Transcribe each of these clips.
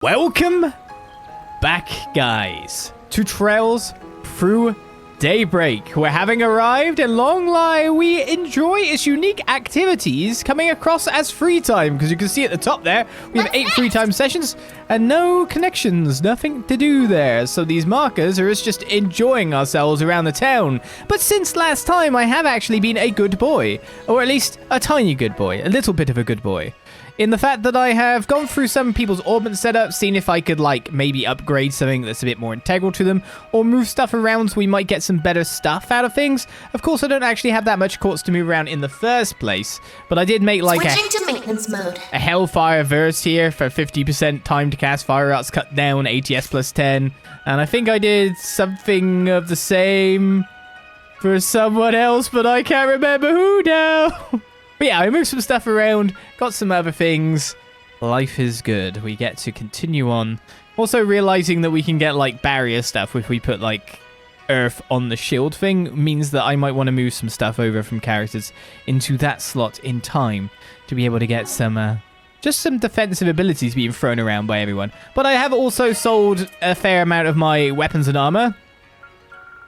Welcome back, guys, to Trails Through Daybreak. We're having arrived in Longlai. We enjoy its unique activities coming across as free time, because you can see at the top there, we have 8 free time sessions and no connections, nothing to do there. So these markers are us just enjoying ourselves around the town. But since last time, I have actually been a good boy, or at least a tiny good boy, a little bit of a good boy. In the fact that I have gone through some people's orbit setup, seen if I could, like, maybe upgrade something that's a bit more integral to them, or move stuff around so we might get some better stuff out of things. Of course, I don't actually have that much quartz to move around in the first place, but I did make, like, switching to maintenance mode. A Hellfire verse here for 50% time to cast fire arts cut down, ATS plus 10, and I think I did something of the same for someone else, but I can't remember who now. But yeah, I moved some stuff around, got some other things. Life is good. We get to continue on. Also realizing that we can get, like, barrier stuff if we put, like, earth on the shield thing means that I might want to move some stuff over from characters into that slot in time to be able to get some, just some defensive abilities being thrown around by everyone. But I have also sold a fair amount of my weapons and armor.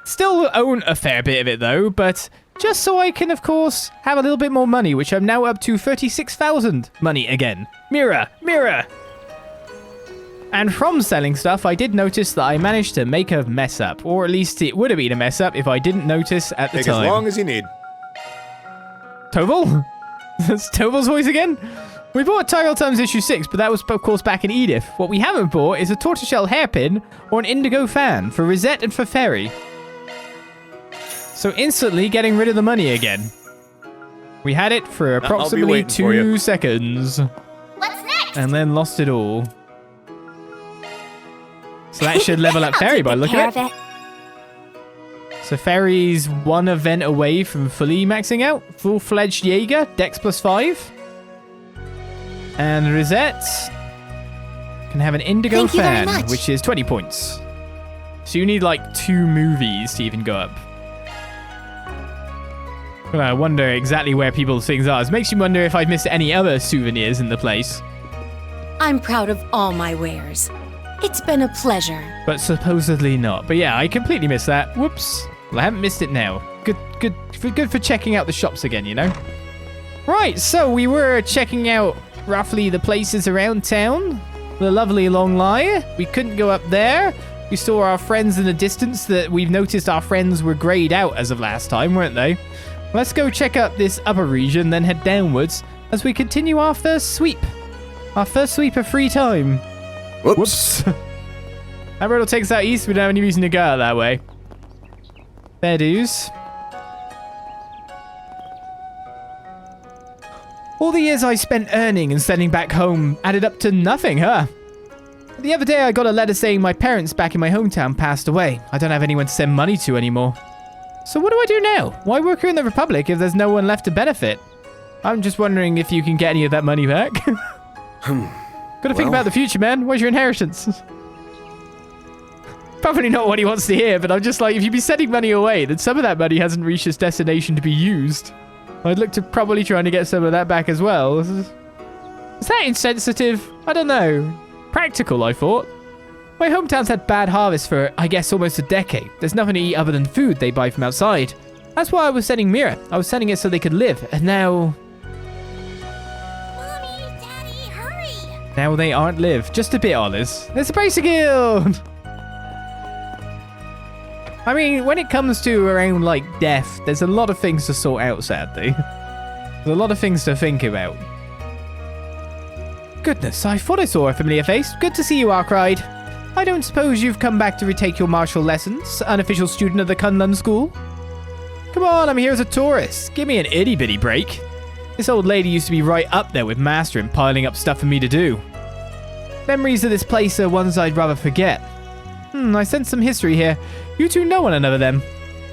Still own a fair bit of it, though, but just so I can, of course, have a little bit more money, which I'm now up to 36,000 money again. Mirror! And from selling stuff, I did notice that I managed to make a mess up, or at least it would have been a mess up if I didn't notice at the time. Take as long as you need. Toval? That's Toval's voice again? We bought Tyrell Times issue 6, but that was, of course, back in Edith. What we haven't bought is a tortoiseshell hairpin or an indigo fan for Rosette and for Fairy. So instantly getting rid of the money again. We had it for approximately 2 seconds. What's next? And then lost it all. So that should level up Fairy by looking at it. So Fairy's one event away from fully maxing out. Full-fledged Jaeger, Dex plus 5. And Rosette can have an indigo fan, which is 20 points. So you need like 2 movies to even go up. Well, I wonder exactly where people's things are. It makes you wonder if I've missed any other souvenirs in the place. I'm proud of all my wares. It's been a pleasure. But supposedly not. But yeah, I completely missed that. Whoops. Well, I haven't missed it now. Good for checking out the shops again, you know? Right, so we were checking out roughly the places around town. The lovely Longlai. We couldn't go up there. We saw our friends in the distance that we've noticed our friends were grayed out as of last time, weren't they? Let's go check up this upper region, then head downwards as we continue our first sweep. Our first sweep of free time. Whoops. That road will take us out east. We don't have any reason to go out that way. Fair dues. All the years I spent earning and sending back home added up to nothing, huh? The other day I got a letter saying my parents back in my hometown passed away. I don't have anyone to send money to anymore. So what do I do now? Why work here in the Republic if there's no one left to benefit? I'm just wondering if you can get any of that money back. Gotta think about the future, man. Where's your inheritance? Probably not what he wants to hear, but I'm just like, if you'd be sending money away, then some of that money hasn't reached its destination to be used. I'd look to probably trying to get some of that back as well. Is that insensitive? I don't know. Practical, I thought. My hometown's had bad harvests for, I guess, almost a decade. There's nothing to eat other than food they buy from outside. That's why I was sending Mira. I was sending it so they could live, and now... Mommy, Daddy, hurry! Now they aren't live. Just a bit, Oliz. There's a Bracer Guild! I mean, when it comes to around, like, death, there's a lot of things to sort out, sadly. There's a lot of things to think about. Goodness, I thought I saw a familiar face. Good to see you, Arkride. I don't suppose you've come back to retake your martial lessons, unofficial student of the Kunlun School? Come on, I'm here as a tourist. Give me an itty-bitty break. This old lady used to be right up there with Master and piling up stuff for me to do. Memories of this place are ones I'd rather forget. I sense some history here. You two know one another then.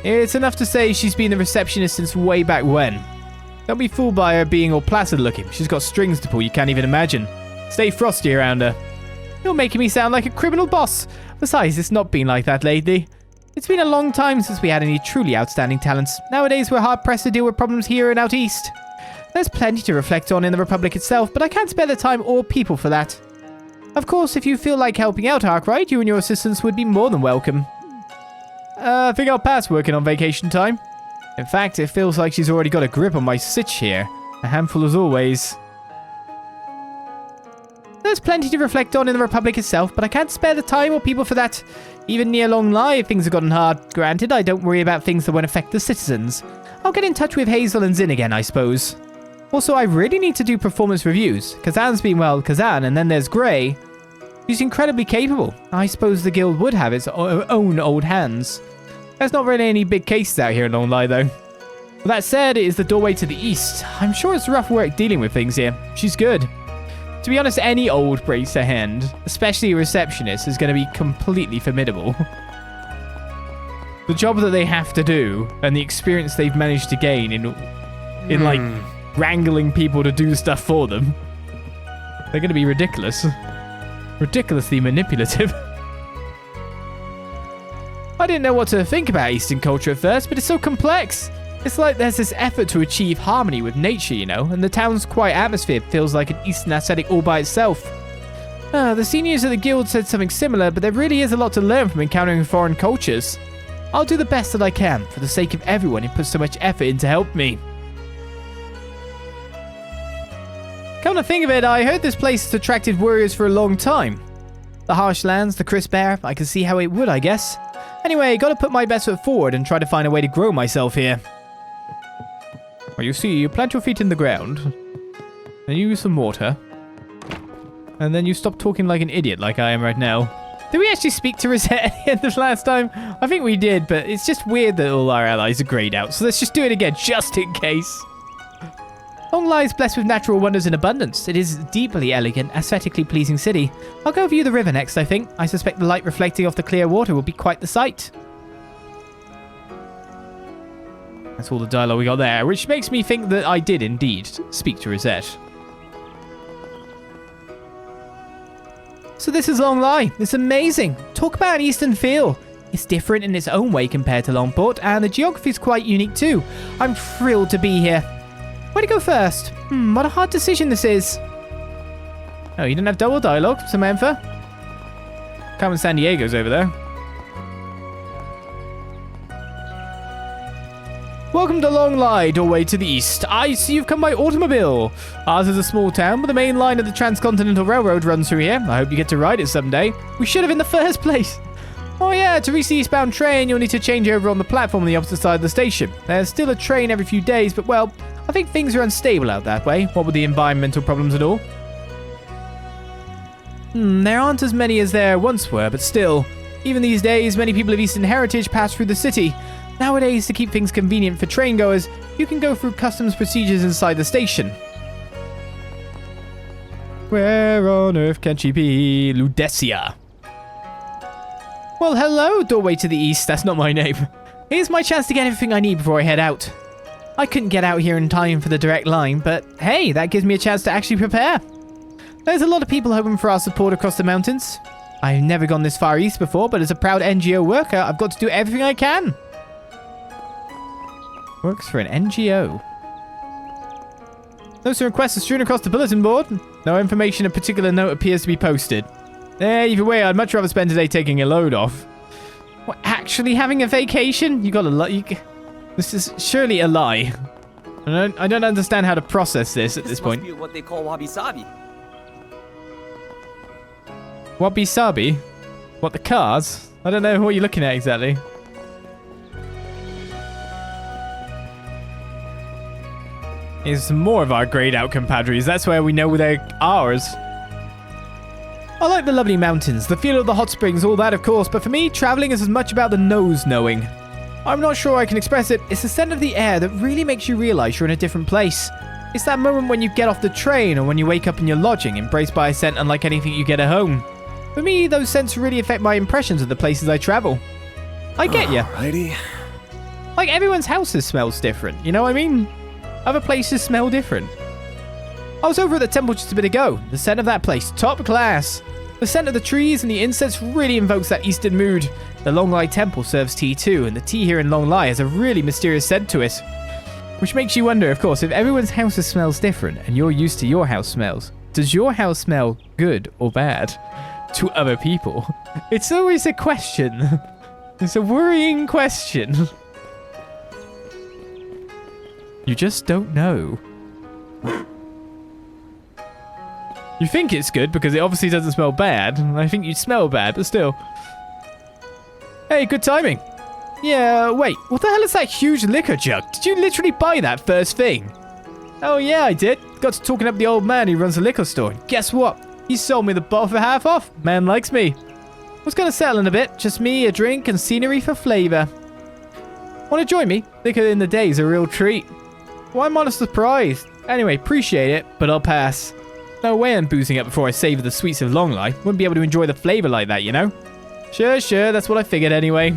It's enough to say she's been the receptionist since way back when. Don't be fooled by her being all placid looking. She's got strings to pull you can't even imagine. Stay frosty around her. You're making me sound like a criminal boss. Besides, it's not been like that lately. It's been a long time since we had any truly outstanding talents. Nowadays, we're hard-pressed to deal with problems here and out east. There's plenty to reflect on in the Republic itself, but I can't spare the time or people for that. Of course, if you feel like helping out Arkride, you and your assistants would be more than welcome. I think I'll pass working on vacation time. In fact, it feels like she's already got a grip on my sitch here. A handful as always. There's plenty to reflect on in the Republic itself, but I can't spare the time or people for that. Even near Longlai, things have gotten hard. Granted, I don't worry about things that won't affect the citizens. I'll get in touch with Hazel and Zin again, I suppose. Also, I really need to do performance reviews. Kazan's been, well, Kazan, and then there's Grey. He's incredibly capable. I suppose the guild would have its own old hands. There's not really any big cases out here in Longlai, though. With that said, it is the doorway to the east. I'm sure it's rough work dealing with things here. She's good. To be honest, any old breaks her hand, especially a receptionist, is going to be completely formidable. The job that they have to do, and the experience they've managed to gain in like, wrangling people to do stuff for them, they're going to be ridiculous. Ridiculously manipulative. I didn't know what to think about Eastern culture at first, but it's so complex. It's like there's this effort to achieve harmony with nature, you know, and the town's quiet atmosphere feels like an Eastern aesthetic all by itself. The seniors at the guild said something similar, but there really is a lot to learn from encountering foreign cultures. I'll do the best that I can, for the sake of everyone who puts so much effort in to help me. Come to think of it, I heard this place has attracted warriors for a long time. The harsh lands, the crisp air, I can see how it would, I guess. Anyway, gotta put my best foot forward and try to find a way to grow myself here. Well, you see, you plant your feet in the ground, then you use some water, and then you stop talking like an idiot like I am right now. Did we actually speak to Rosette at the end of last time? I think we did, but it's just weird that all our allies are grayed out, so let's just do it again, just in case. Longlai is blessed with natural wonders in abundance. It is a deeply elegant, aesthetically pleasing city. I'll go view the river next, I think. I suspect the light reflecting off the clear water will be quite the sight. That's all the dialogue we got there, which makes me think that I did indeed speak to Rosette. So this is Longlai. It's amazing. Talk about an Eastern feel. It's different in its own way compared to Longport, and the geography is quite unique too. I'm thrilled to be here. Where to go first? What a hard decision this is. Oh, you didn't have double dialogue, Samantha? Carmen San Diego's over there. Welcome to Longlai, doorway to the east. I see you've come by automobile. Ours is a small town, but the main line of the Transcontinental Railroad runs through here. I hope you get to ride it someday. We should have in the first place. Oh yeah, to reach the eastbound train, you'll need to change over on the platform on the opposite side of the station. There's still a train every few days, but well, I think things are unstable out that way. What with the environmental problems and all. There aren't as many as there once were, but still. Even these days, many people of Eastern heritage pass through the city. Nowadays, to keep things convenient for train goers, you can go through customs procedures inside the station. Where on earth can she be? Ludecia. Well, hello, doorway to the east. That's not my name. Here's my chance to get everything I need before I head out. I couldn't get out here in time for the direct line, but hey, that gives me a chance to actually prepare. There's a lot of people hoping for our support across the mountains. I've never gone this far east before, but as a proud NGO worker, I've got to do everything I can. Works for an NGO. Notes and requests are strewn across the bulletin board. No information of particular note appears to be posted. Either way, I'd much rather spend today taking a load off. What, actually having a vacation? You gotta lie. This is surely a lie. I don't understand how to process this at this point. Must be what they call wabi-sabi. Wabi-sabi? What, the cars? I don't know what you're looking at exactly. Here's some more of our grayed out compadres. That's where we know they're ours. I like the lovely mountains, the feel of the hot springs, all that of course, but for me, traveling is as much about the nose knowing. I'm not sure I can express it. It's the scent of the air that really makes you realize you're in a different place. It's that moment when you get off the train or when you wake up in your lodging, embraced by a scent unlike anything you get at home. For me, those scents really affect my impressions of the places I travel. I get ya. Alrighty. Like everyone's houses smells different, you know what I mean? Other places smell different. I was over at the temple just a bit ago. The scent of that place, top class. The scent of the trees and the incense really invokes that Eastern mood. The Longlai temple serves tea too, and the tea here in Longlai has a really mysterious scent to it. Which makes you wonder, of course, if everyone's house smells different and you're used to your house smells, Does your house smell good or bad to other people? It's always a question. It's a worrying question. You just don't know. You think it's good because it obviously doesn't smell bad. I think you'd smell bad, but still. Hey, good timing. Yeah, wait. What the hell is that huge liquor jug? Did you literally buy that first thing? Oh, yeah, I did. Got to talking up the old man who runs a liquor store. Guess what? He sold me the bottle for half off. Man likes me. Was going to settle in a bit. Just me, a drink, and scenery for flavor. Want to join me? Liquor in the day is a real treat. Well, I'm honestly surprised. Anyway, appreciate it, but I'll pass. No way I'm boozing up before I savor the sweets of Longlai. Wouldn't be able to enjoy the flavor like that, you know? Sure, that's what I figured anyway.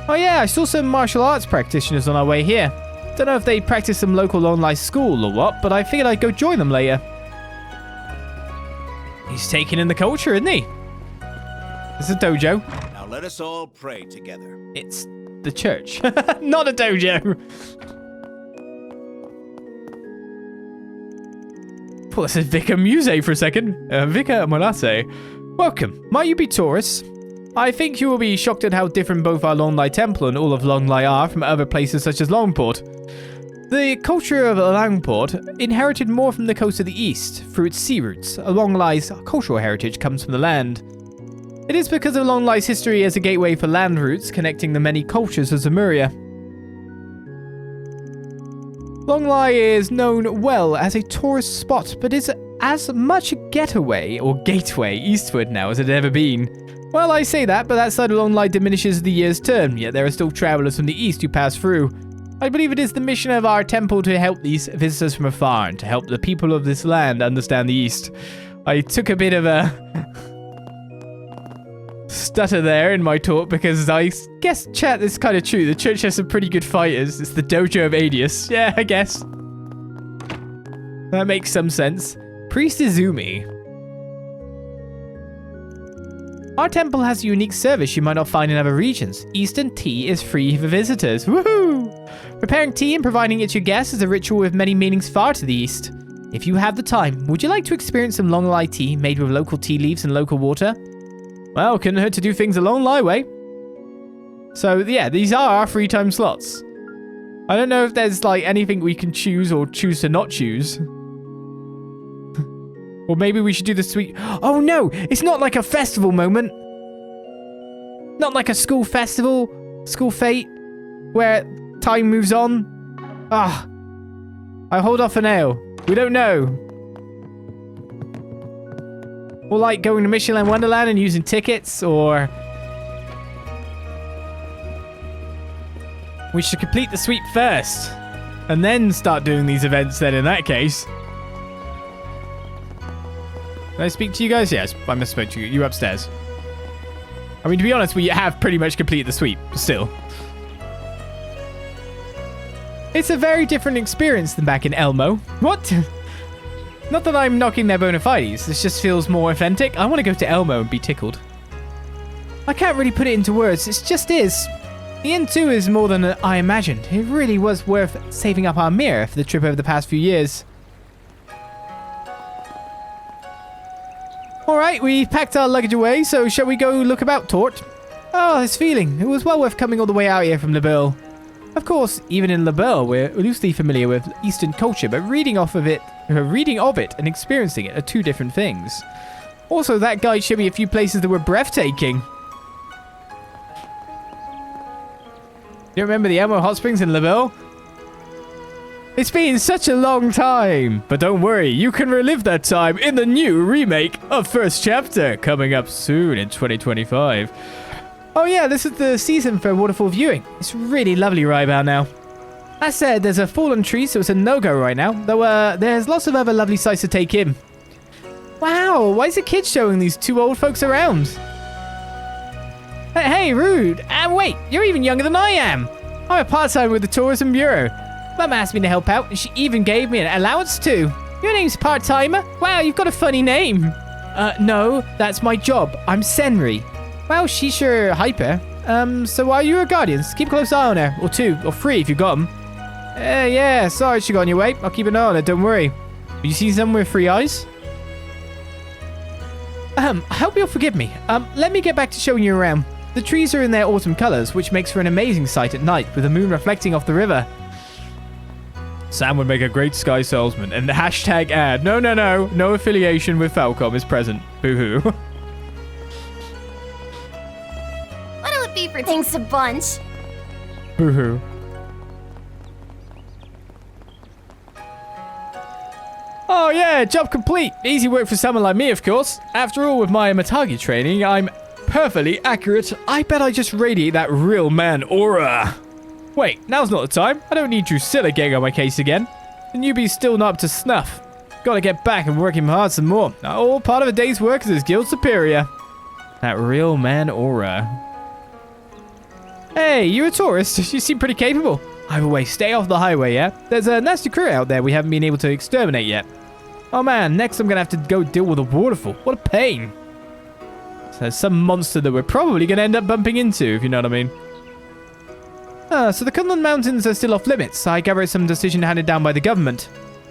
Oh yeah, I saw some martial arts practitioners on our way here. Don't know if they practice some local Longlai school or what, but I figured I'd go join them later. He's taking in the culture, isn't he? It's a dojo. Now let us all pray together. It's the church, not a dojo. Well, this is Vicar Muse for a second. Vicar Morase. Welcome. Might you be tourists? I think you will be shocked at how different both our Longlai Temple and all of Longlai are from other places such as Longport. The culture of Longport inherited more from the coast of the east through its sea routes. Longlai's cultural heritage comes from the land. It is because of Longlai's history as a gateway for land routes connecting the many cultures of Zemuria. Longlai is known well as a tourist spot, but is as much a getaway or gateway eastward now as it had ever been. Well, I say that, but that side of Longlai diminishes the year's turn, yet there are still travelers from the east who pass through. I believe it is the mission of our temple to help these visitors from afar and to help the people of this land understand the east. I took a bit of a stutter there in my talk because I guess, chat, it's kind of true. The church has some pretty good fighters. It's the dojo of Agnès. Yeah, I guess. That makes some sense. Priest Izumi. Our temple has a unique service you might not find in other regions. Eastern tea is free for visitors. Woohoo! Preparing tea and providing it to your guests is a ritual with many meanings far to the east. If you have the time, would you like to experience some Longlai tea made with local tea leaves and local water? Well, couldn't hurt to do things a Longlai way. So, yeah, these are our free time slots. I don't know if there's, like, anything we can choose or choose to not choose. Or maybe we should do the sweet... Oh, no! It's not like a festival moment. Not like a school festival, school fete, where time moves on. Ah. I hold off for now. We don't know. Or like going to Michelin Wonderland and using tickets, or... We should complete the sweep first. And then start doing these events then in that case. Can I speak to you guys? Yes, I must speak to you. You're upstairs. I mean, to be honest, we have pretty much completed the sweep, still. It's a very different experience than back in Elmo. What? Not that I'm knocking their bona fides. This just feels more authentic. I want to go to Elmo and be tickled. I can't really put it into words. It just is. The inn too is more than I imagined. It really was worth saving up our mirror for the trip over the past few years. Alright, we packed our luggage away, so shall we go look about, Tort? Oh, this feeling. It was well worth coming all the way out here from Labelle. Of course, even in Labelle, we're loosely familiar with Eastern culture, but reading of it and experiencing it are two different things. Also, that guide showed me a few places that were breathtaking. You remember the Elmo Hot Springs in Labelle? It's been such a long time, but don't worry, you can relive that time in the new remake of First Chapter, coming up soon in 2025. Oh yeah, this is the season for waterfall viewing. It's really lovely right about now. That said, there's a fallen tree, so it's a no-go right now, though there's lots of other lovely sights to take in. Wow, why is the kid showing these two old folks around? Hey, rude. Wait, you're even younger than I am. I'm a part-timer with the Tourism Bureau. Mum asked me to help out, and she even gave me an allowance too. Your name's part-timer? Wow, you've got a funny name. No, that's my job. I'm Senri. Well, she's sure hyper. So while you're a guardian, keep a close eye on her. Or two, or three if you got them. Yeah, sorry she got in your way. I'll keep an eye on her, don't worry. You see someone with 3 eyes? I hope you'll forgive me. Let me get back to showing you around. The trees are in their autumn colors, which makes for an amazing sight at night, with the moon reflecting off the river. Sam would make a great sky salesman. And the hashtag ad. No. No affiliation with Falcom is present. Boo-hoo. What'll it be for thanks a bunch? Boo-hoo. Oh yeah, job complete. Easy work for someone like me, of course. After all, with my Matagi training, I'm perfectly accurate. I bet I just radiate that real man aura. Wait, now's not the time. I don't need Drusilla getting on my case again. The newbie's still not up to snuff. Gotta get back and work him hard some more. All part of a day's work as his guild superior. That real man aura. Hey, you're a tourist. You seem pretty capable. Either way, stay off the highway, yeah? There's a nasty crew out there we haven't been able to exterminate yet. Oh man, next I'm gonna have to go deal with a waterfall. What a pain. So there's some monster that we're probably gonna end up bumping into, if you know what I mean. So the Kunlun Mountains are still off limits. I gather it's some decision handed down by the government.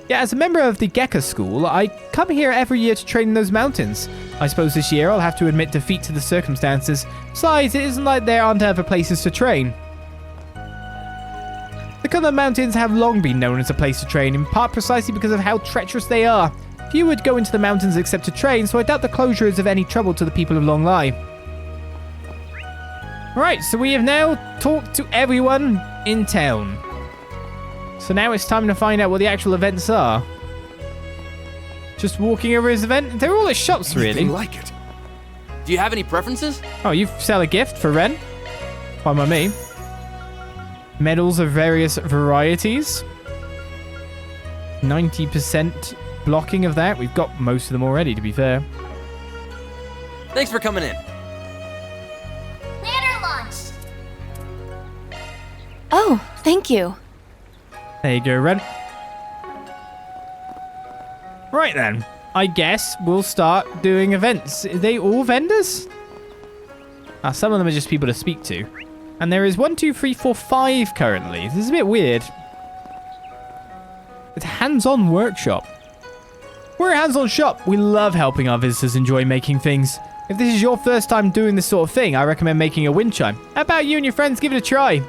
Yeah, as a member of the Gecko School, I come here every year to train in those mountains. I suppose this year I'll have to admit defeat to the circumstances. Besides, it isn't like there aren't other places to train. The Kunlun Mountains have long been known as a place to train, in part precisely because of how treacherous they are. Few would go into the mountains except to train, so I doubt the closure is of any trouble to the people of Longlai. Right, so we have now talked to everyone in town. So now it's time to find out what the actual events are. Just walking over his event? They're all at shops, really. Anything like it. Do you have any preferences? Oh, you sell a gift for Ren? Fine by me. Medals of various varieties. 90% blocking of that. We've got most of them already, to be fair. Thanks for coming in. Ladder launched. Oh, thank you. There you go, Ren. Right then. I guess we'll start doing events. Are they all vendors? Some of them are just people to speak to. And there is 1, 2, 3, 4, 5 currently. This is a bit weird. It's a hands-on workshop. We're a hands-on shop. We love helping our visitors enjoy making things. If this is your first time doing this sort of thing, I recommend making a wind chime. How about you and your friends give it a try?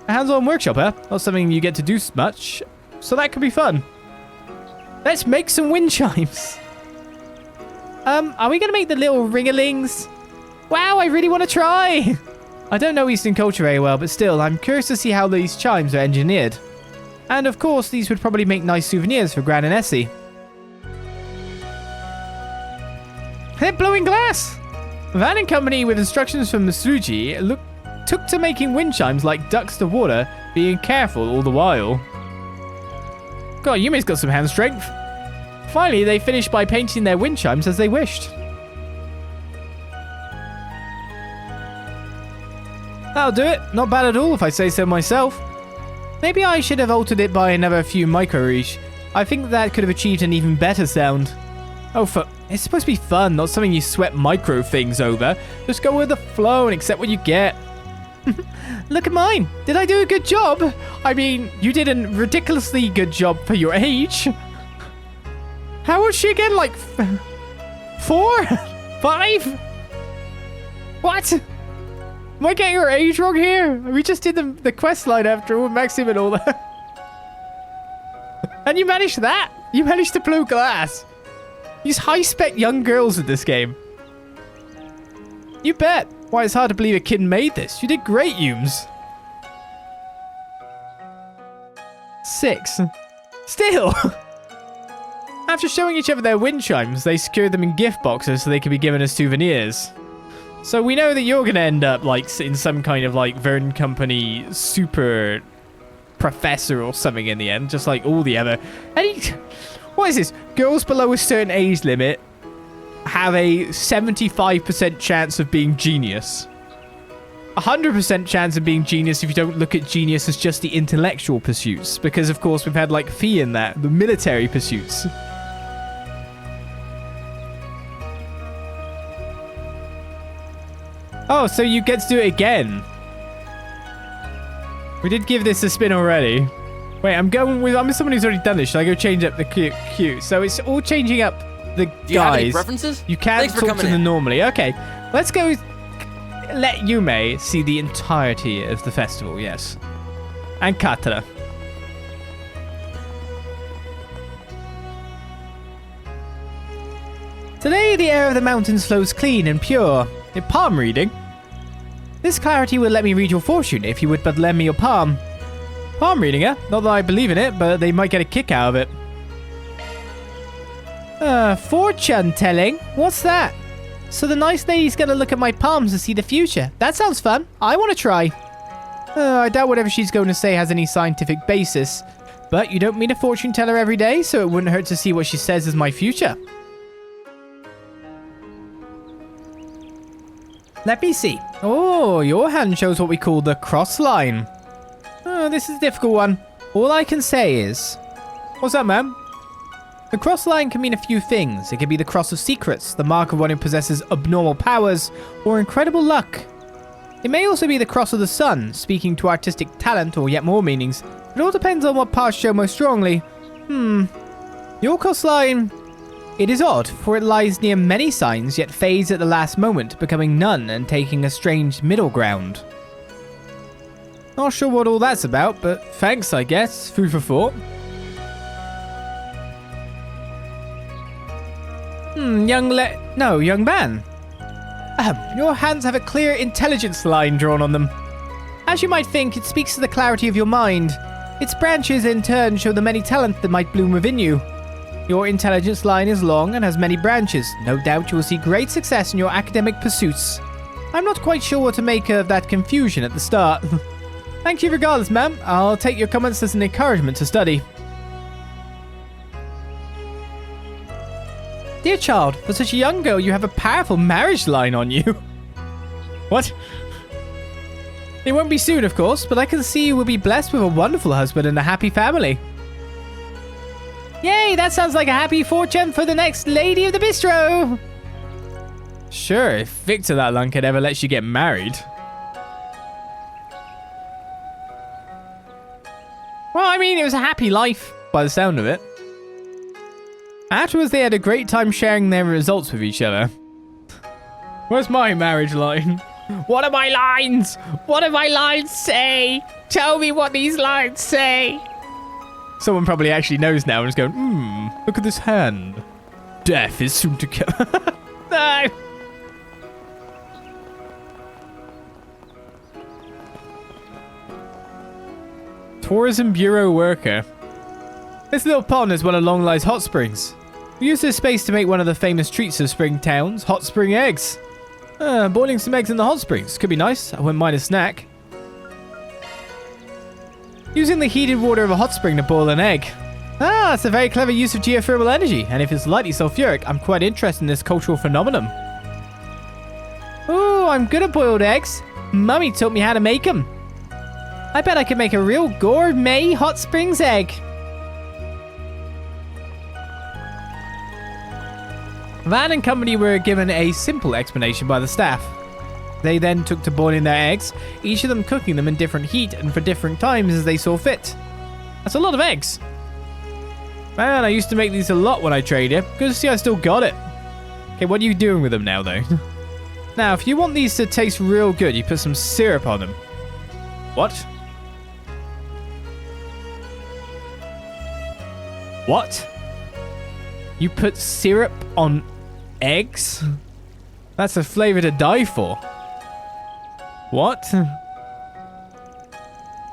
A hands-on workshop, huh? Not something you get to do much, so that could be fun. Let's make some wind chimes. Are we going to make the little ring-a-lings? Wow, I really want to try. I don't know Eastern culture very well, but still, I'm curious to see how these chimes are engineered. And of course, these would probably make nice souvenirs for Gran and Essie. They're blowing glass! Van and company, with instructions from Masuji, took to making wind chimes like ducks to water, being careful all the while. God, Yumi's got some hand strength. Finally, they finished by painting their wind chimes as they wished. That'll do it. Not bad at all, if I say so myself. Maybe I should have altered it by another few micro-reach. I think that could have achieved an even better sound. Oh, it's supposed to be fun, not something you sweat micro things over. Just go with the flow and accept what you get. Look at mine. Did I do a good job? I mean, you did a ridiculously good job for your age. How old is she again? Like 4? 5? What? Am I getting her age wrong here? We just did the quest line after all, Maxim and all that. And you managed that? You managed to blow glass. Use high-spec young girls in this game. You bet. Why, it's hard to believe a kid made this. You did great, Yumes. 6. Still. After showing each other their wind chimes, they secured them in gift boxes so they could be given as souvenirs. So we know that you're going to end up like in some kind of like Verne Company super professor or something in the end, just like all the other. What is this? Girls below a certain age limit have a 75% chance of being genius. 100% chance of being genius if you don't look at genius as just the intellectual pursuits. Because, of course, we've had, like, Fee in that. The military pursuits. Oh, so you get to do it again. We did give this a spin already. Wait, I'm with someone who's already done this. Should I go change up the queue? So it's all changing up the guys. Do you have any preferences? You can't Thanks for talk coming to them in. normally. Okay, let's go let Yume see the entirety of the festival, yes. And Katara. Today, the air of the mountains flows clean and pure. A palm reading? This clarity will let me read your fortune if you would but lend me your palm. Palm reading, eh? Not that I believe in it, but they might get a kick out of it. Fortune telling? What's that? So the nice lady's gonna look at my palms to see the future. That sounds fun. I want to try. I doubt whatever she's going to say has any scientific basis. But you don't meet a fortune teller every day, so it wouldn't hurt to see what she says is my future. Let me see. Oh, your hand shows what we call the cross line. Oh, this is a difficult one. All I can say is... What's that, ma'am? The cross line can mean a few things. It can be the cross of secrets, the mark of one who possesses abnormal powers, or incredible luck. It may also be the cross of the sun, speaking to artistic talent or yet more meanings. It all depends on what parts show most strongly. Your cross line... It is odd, for it lies near many signs, yet fades at the last moment, becoming none and taking a strange middle ground. Not sure what all that's about, but thanks, I guess. Food for thought. Young man. Your hands have a clear intelligence line drawn on them. As you might think, it speaks to the clarity of your mind. Its branches, in turn, show the many talents that might bloom within you. Your intelligence line is long and has many branches. No doubt you will see great success in your academic pursuits. I'm not quite sure what to make of that confusion at the start. Thank you regardless, ma'am. I'll take your comments as an encouragement to study. Dear child, for such a young girl, you have a powerful marriage line on you. What? It won't be soon, of course, but I can see you will be blessed with a wonderful husband and a happy family. Yay, that sounds like a happy fortune for the next lady of the bistro. Sure, if Victor that lunkhead ever lets you get married. Well, I mean, it was a happy life, by the sound of it. Afterwards, they had a great time sharing their results with each other. Where's my marriage line? What are my lines? What do my lines say? Tell me what these lines say. Someone probably actually knows now and is going, look at this hand. Death is soon to come. No. Tourism Bureau worker. This little pond is one of Longlai's hot springs. We use this space to make one of the famous treats of spring towns, hot spring eggs. Boiling some eggs in the hot springs. Could be nice. I wouldn't mind a snack. Using the heated water of a hot spring to boil an egg. It's a very clever use of geothermal energy, and if it's lightly sulfuric, I'm quite interested in this cultural phenomenon. Ooh, I'm good at boiled eggs. Mummy taught me how to make them. I bet I could make a real gourmet hot springs egg. Van and company were given a simple explanation by the staff. They then took to boiling their eggs, each of them cooking them in different heat and for different times as they saw fit. That's a lot of eggs. Man, I used to make these a lot when I trained here. Good to see I still got it. Okay, what are you doing with them now, though? Now, if you want these to taste real good, you put some syrup on them. What? What? You put syrup on eggs? That's a flavor to die for. What?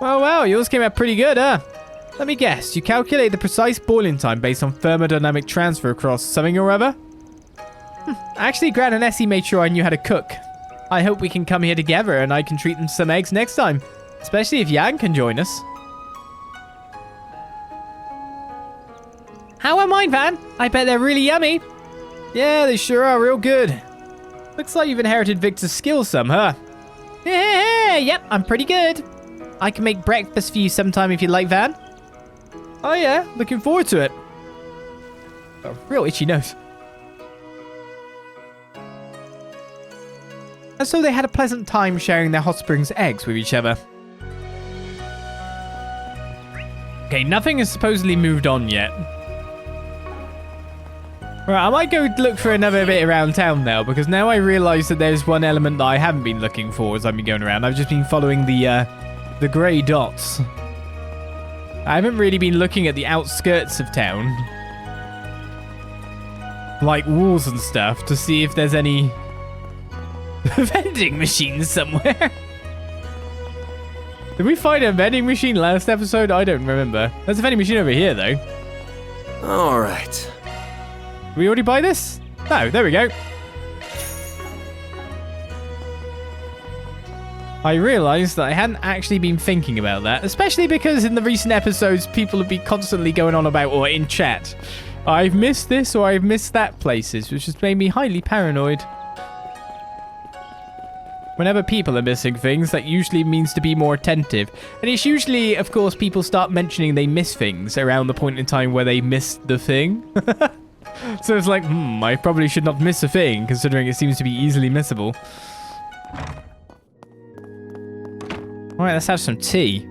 Well, yours came out pretty good, huh? Let me guess, you calculate the precise boiling time based on thermodynamic transfer across something or other? Actually, Gran and Essie made sure I knew how to cook. I hope we can come here together and I can treat them to some eggs next time. Especially if Yang can join us. How are mine, Van? I bet they're really yummy. Yeah, they sure are real good. Looks like you've inherited Victor's skills some, huh? Yep, I'm pretty good. I can make breakfast for you sometime if you'd like, Van. Oh yeah, looking forward to it. A real itchy nose. And so they had a pleasant time sharing their hot springs eggs with each other. Okay, nothing has supposedly moved on yet. Right, I might go look for another bit around town now, because now I realise that there's one element that I haven't been looking for as I've been going around. I've just been following the grey dots. I haven't really been looking at the outskirts of town, like walls and stuff, to see if there's any vending machines somewhere. Did we find a vending machine last episode? I don't remember. There's a vending machine over here, though. All right. Did we already buy this? No, there we go. I realised that I hadn't actually been thinking about that, especially because in the recent episodes, people have been constantly going on about, or in chat, I've missed this or I've missed that places, which has made me highly paranoid. Whenever people are missing things, that usually means to be more attentive. And it's usually, of course, people start mentioning they miss things around the point in time where they missed the thing. So it's like, I probably should not miss a thing, considering it seems to be easily missable. Alright, let's have some tea.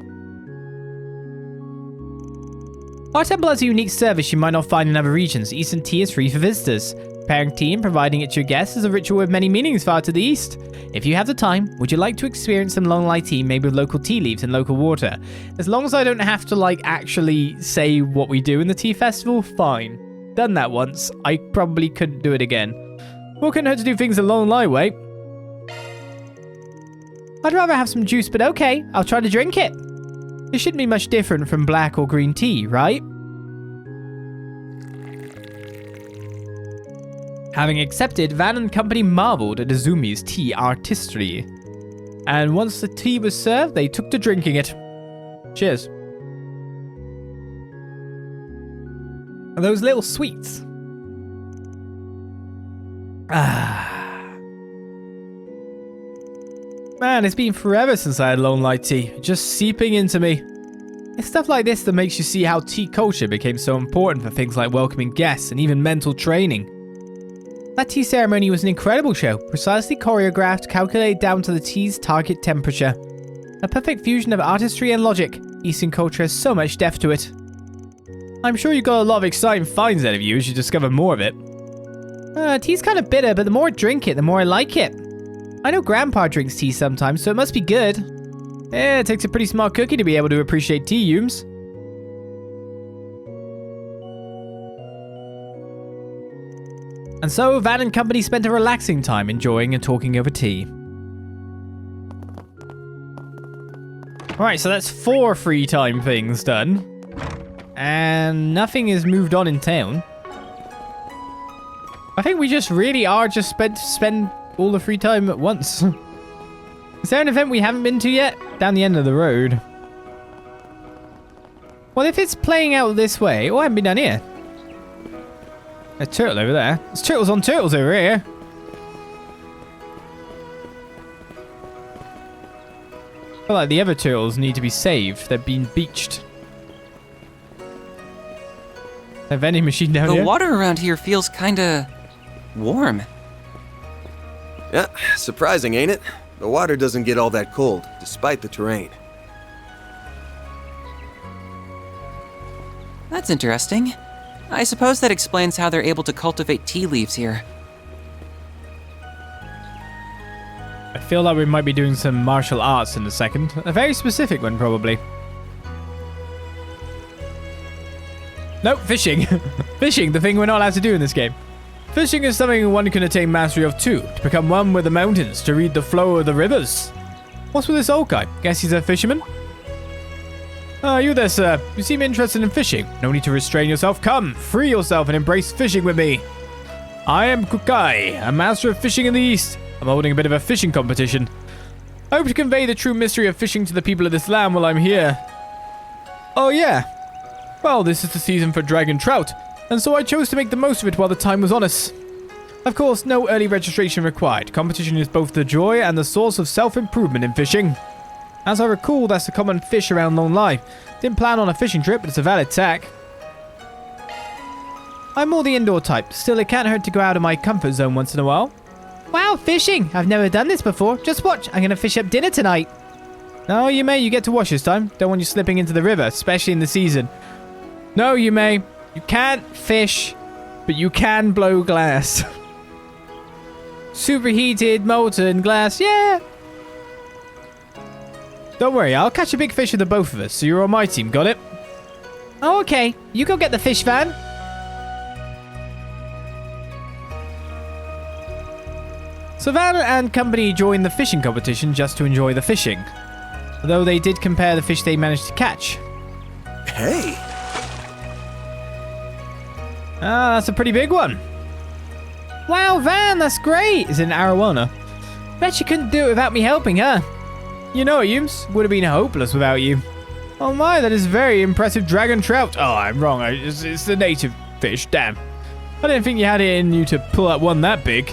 Our temple has a unique service you might not find in other regions. Eastern tea is free for visitors. Preparing tea and providing it to your guests is a ritual with many meanings far to the east. If you have the time, would you like to experience some Longlai tea made with local tea leaves and local water? As long as I don't have to, actually say what we do in the tea festival, fine. Done that once. I probably couldn't do it again. Well, couldn't hurt to do things the Longlai way. I'd rather have some juice, but okay, I'll try to drink it. It shouldn't be much different from black or green tea, right? Having accepted, Van and company marveled at Izumi's tea artistry. And once the tea was served, they took to drinking it. Cheers. And those little sweets. Man, it's been forever since I had Longlai tea, just seeping into me. It's stuff like this that makes you see how tea culture became so important for things like welcoming guests and even mental training. That tea ceremony was an incredible show, precisely choreographed, calculated down to the tea's target temperature. A perfect fusion of artistry and logic. Eastern culture has so much depth to it. I'm sure you got a lot of exciting finds out of you as you discover more of it. Tea's kind of bitter, but the more I drink it, the more I like it. I know Grandpa drinks tea sometimes, so it must be good. Yeah, it takes a pretty smart cookie to be able to appreciate tea, Humes. And so, Van and company spent a relaxing time enjoying and talking over tea. Alright, so that's 4 free time things done. And nothing has moved on in town. I think we just really are just spend all the free time at once. Is there an event we haven't been to yet? Down the end of the road. Well, if it's playing out this way... Oh, I haven't been down here. There's a turtle over there. There's turtles on turtles over here. I feel like the other turtles need to be saved. They're being beached. A vending machine down here. The water around here feels kinda warm. Yeah, surprising, ain't it? The water doesn't get all that cold, despite the terrain. That's interesting. I suppose that explains how they're able to cultivate tea leaves here. I feel like we might be doing some martial arts in a second. A very specific one, probably. Nope, fishing. Fishing, the thing we're not allowed to do in this game. Fishing is something one can attain mastery of too, to become one with the mountains, to read the flow of the rivers. What's with this old guy? Guess he's a fisherman? You there, sir. You seem interested in fishing. No need to restrain yourself. Come, free yourself and embrace fishing with me. I am Kukai, a master of fishing in the East. I'm holding a bit of a fishing competition. I hope to convey the true mystery of fishing to the people of this land while I'm here. Oh yeah. Well, this is the season for dragon trout, and so I chose to make the most of it while the time was on us. Of course, no early registration required. Competition is both the joy and the source of self-improvement in fishing. As I recall, that's a common fish around Longlai. Didn't plan on a fishing trip, but it's a valid tack. I'm more the indoor type. Still, it can't hurt to go out of my comfort zone once in a while. Wow, fishing! I've never done this before. Just watch, I'm going to fish up dinner tonight. No, Yume, you get to wash this time. Don't want you slipping into the river, especially in the season. No, Yume, you can't fish, but you can blow glass. Superheated, molten glass, yeah. Don't worry, I'll catch a big fish with the both of us, so you're on my team, got it? Oh, okay. You go get the fish van. So Van and company joined the fishing competition just to enjoy the fishing. Although they did compare the fish they managed to catch. Hey! Ah, that's a pretty big one. Wow, Van, that's great. Is it an arowana? Bet you couldn't do it without me helping, huh? You know, Yums, would have been hopeless without you. Oh my, that is very impressive dragon trout. Oh, I'm wrong. It's the native fish. Damn. I didn't think you had it in you to pull up one that big.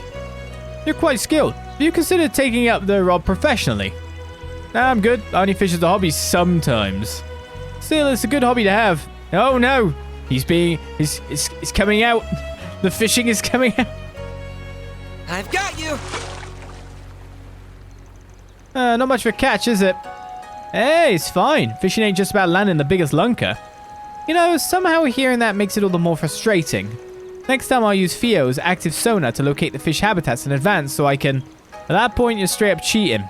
You're quite skilled. Have you considered taking up the rod professionally? Nah, I'm good. I only fish as a hobby sometimes. Still, it's a good hobby to have. Oh no, he's coming out. The fishing is coming out. I've got you! Not much of a catch, is it? Hey, it's fine. Fishing ain't just about landing the biggest lunker. You know, somehow hearing that makes it all the more frustrating. Next time I'll use Theo's active sonar to locate the fish habitats in advance so I can... At that point, you're straight up cheating.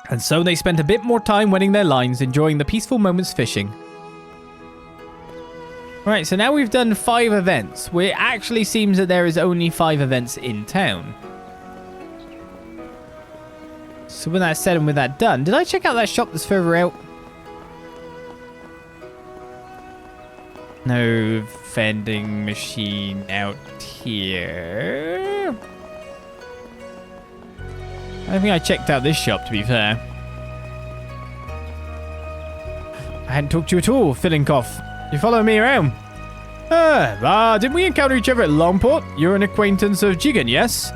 And so they spent a bit more time wetting their lines, enjoying the peaceful moments fishing. Right, so now we've done 5 events, where it actually seems that there is only 5 events in town. So with that said and with that done, did I check out that shop that's further out? No vending machine out here. I don't think I checked out this shop, to be fair. I hadn't talked to you at all, Fillinkoff. You follow me around? Didn't we encounter each other at Longport? You're an acquaintance of Jigen, yes?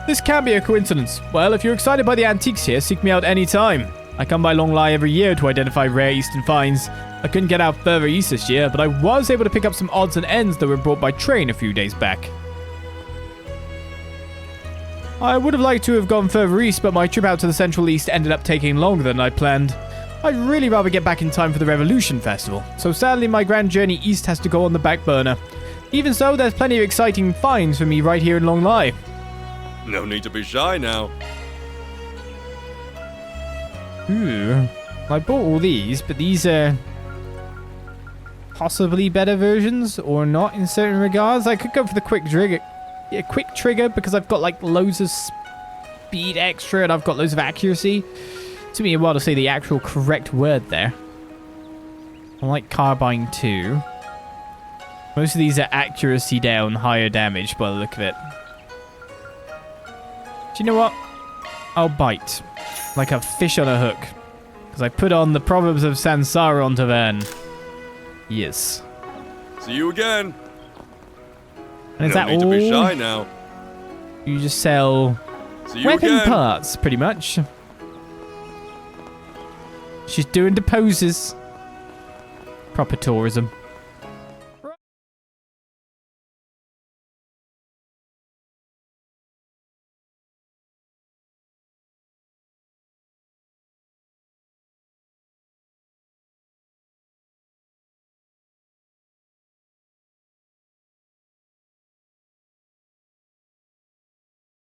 This can't be a coincidence. Well, if you're excited by the antiques here, seek me out any time. I come by Longlai every year to identify rare eastern finds. I couldn't get out further east this year, but I was able to pick up some odds and ends that were brought by train a few days back. I would have liked to have gone further east, but my trip out to the Central East ended up taking longer than I planned. I'd really rather get back in time for the Revolution Festival, so sadly my grand journey east has to go on the back burner. Even so, there's plenty of exciting finds for me right here in Longlai. No need to be shy now. Ooh, I bought all these, but these are possibly better versions, or not in certain regards. I could go for the quick trigger. Yeah, quick trigger, because I've got like loads of speed extra and I've got loads of accuracy. It took me a while to say the actual correct word there. I like carbine too. Most of these are accuracy down, higher damage by the look of it. Do you know what? I'll bite. Like a fish on a hook. Because I put on the Proverbs of Sansara on Tavern. Yes. See you again. And is no that need all? to be shy now. You just sell weapon parts, pretty much. She's doing the poses. Proper tourism.